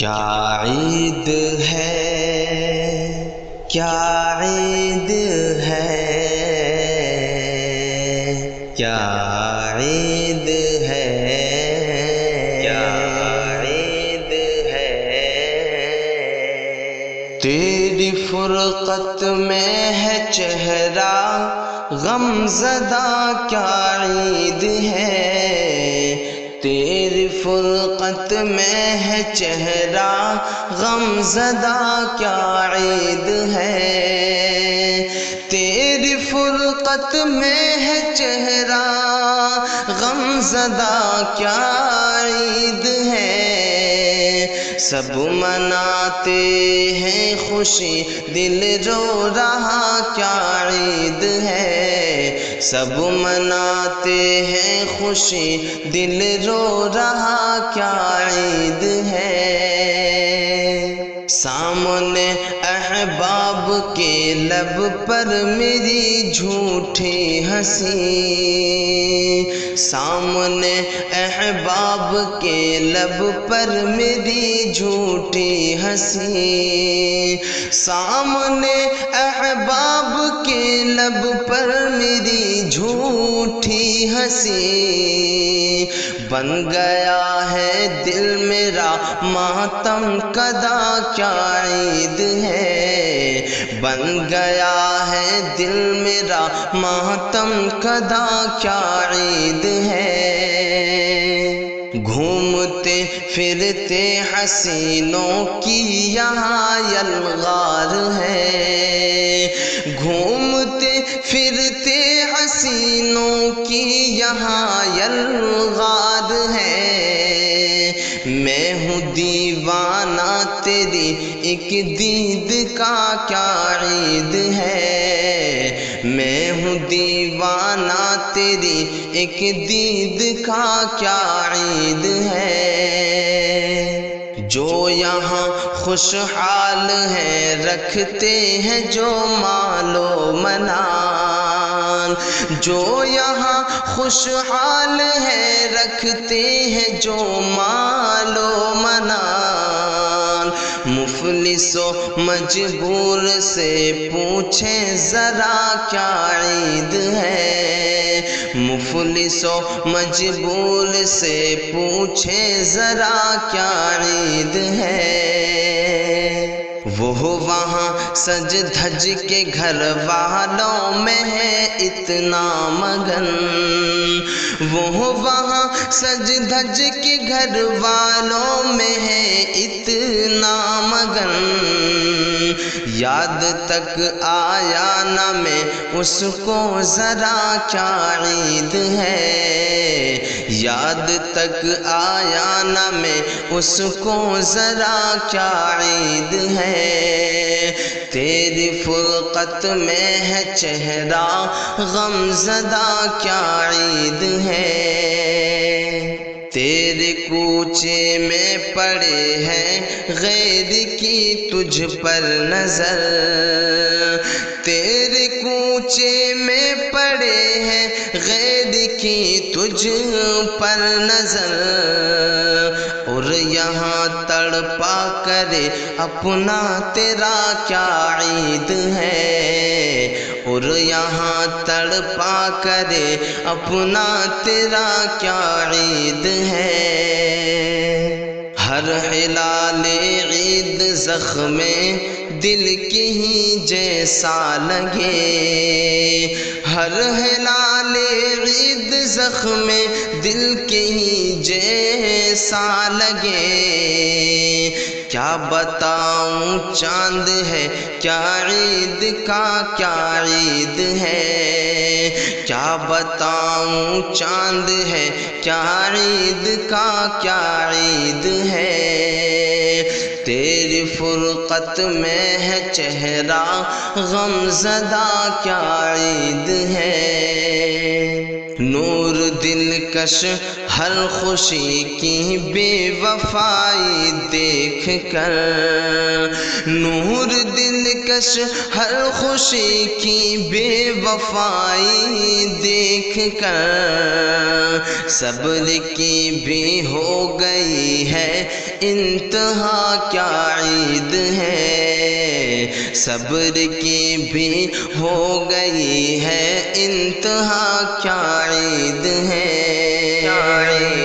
کیا عید ہے، کیا عید ہے، کیا عید ہے، کیا عید ہے۔ تیری فرقت میں ہے چہرہ غم زدہ، کیا عید ہے۔ تیری فرقت میں ہے چہرہ غم زدہ، کیا عید ہے۔ تیری فرقت میں ہے چہرہ غم زدہ، کیا عید ہے۔ سب مناتے ہیں خوشی، دل رو رہا، کیا عید ہے۔ سب مناتے ہیں خوشی، دل رو رہا، کیا عید ہے۔ سامنے احباب کے لب پر میری جھوٹی ہنسی، سامنے احباب کے لب پر میری جھوٹی ہنسی، سامنے احباب کے لب پر میری جھوٹی ہنسی۔ بن گیا ہے دل میرا ماتم کدا، کیا عید ہے۔ بن گیا ہے دل میرا ماتم کدا، کیا عید ہے۔ گھومتے پھرتے حسینوں کی یہاں یلغار ہے، گھومتے پھرتے حسینوں کی یہاں یلغار ہے۔ میں ہوں دیوانہ تیری ایک دید کا، کیا عید ہے۔ میں ہوں دیوانہ تیری ایک دید کا، کیا عید ہے۔ جو یہاں خوشحال ہیں رکھتے ہیں جو مال و منال، جو یہاں خوشحال ہیں رکھتے ہیں جو مال و منال۔ مفلس و مجبور سے پوچھیں ذرا، کیا عید ہے۔ مفلس و مجبور سے پوچھیں ذرا، کیا عید ہے۔ وہ وہاں سج دھج کے گھر والوں میں ہے اتنا مگن، وہ وہاں سج دھج کے گھر والوں میں ہے اتنا مگن۔ یاد تک آیا نہ میں اس کو ذرا، کیا عید ہے۔ یاد تک آیا نہ میں اس کو ذرا، کیا عید ہے۔ تیری فرقت میں ہے چہرہ غم زدہ، کیا عید ہے۔ تیرے کوچے میں پڑے ہیں غیر کی تجھ پر نظر، تیرے کوچے میں پڑے ہیں غیر کی تجھ پر نظر۔ اور یہاں تڑپا کرے اپنا تیرا، کیا عید ہے۔ اور یہاں تڑپا کرے اپنا تیرا، کیا عید ہے۔ ہر ہلال عید زخم دل کی ہی جیسا لگے، ہر ہلال عید زخم دل کے ہی جیسا لگے۔ کیا بتاؤں چاند ہے کیا عید کا، کیا عید ہے۔ کیا بتاؤں چاند ہے کیا عید کا، کیا عید ہے۔ تیری فرقت میں ہے چہرہ غم زدہ، کیا عید ہے۔ نور دلکش ہر خوشی کی بے وفائی دیکھ کر، نور دلکش ہر خوشی کی بے وفائی دیکھ کر، صبر کی بھی ہو گئی ہے انتہا کیا عید ہے، صبر کی بھی ہو گئی ہے انتہا کیا عید ہے۔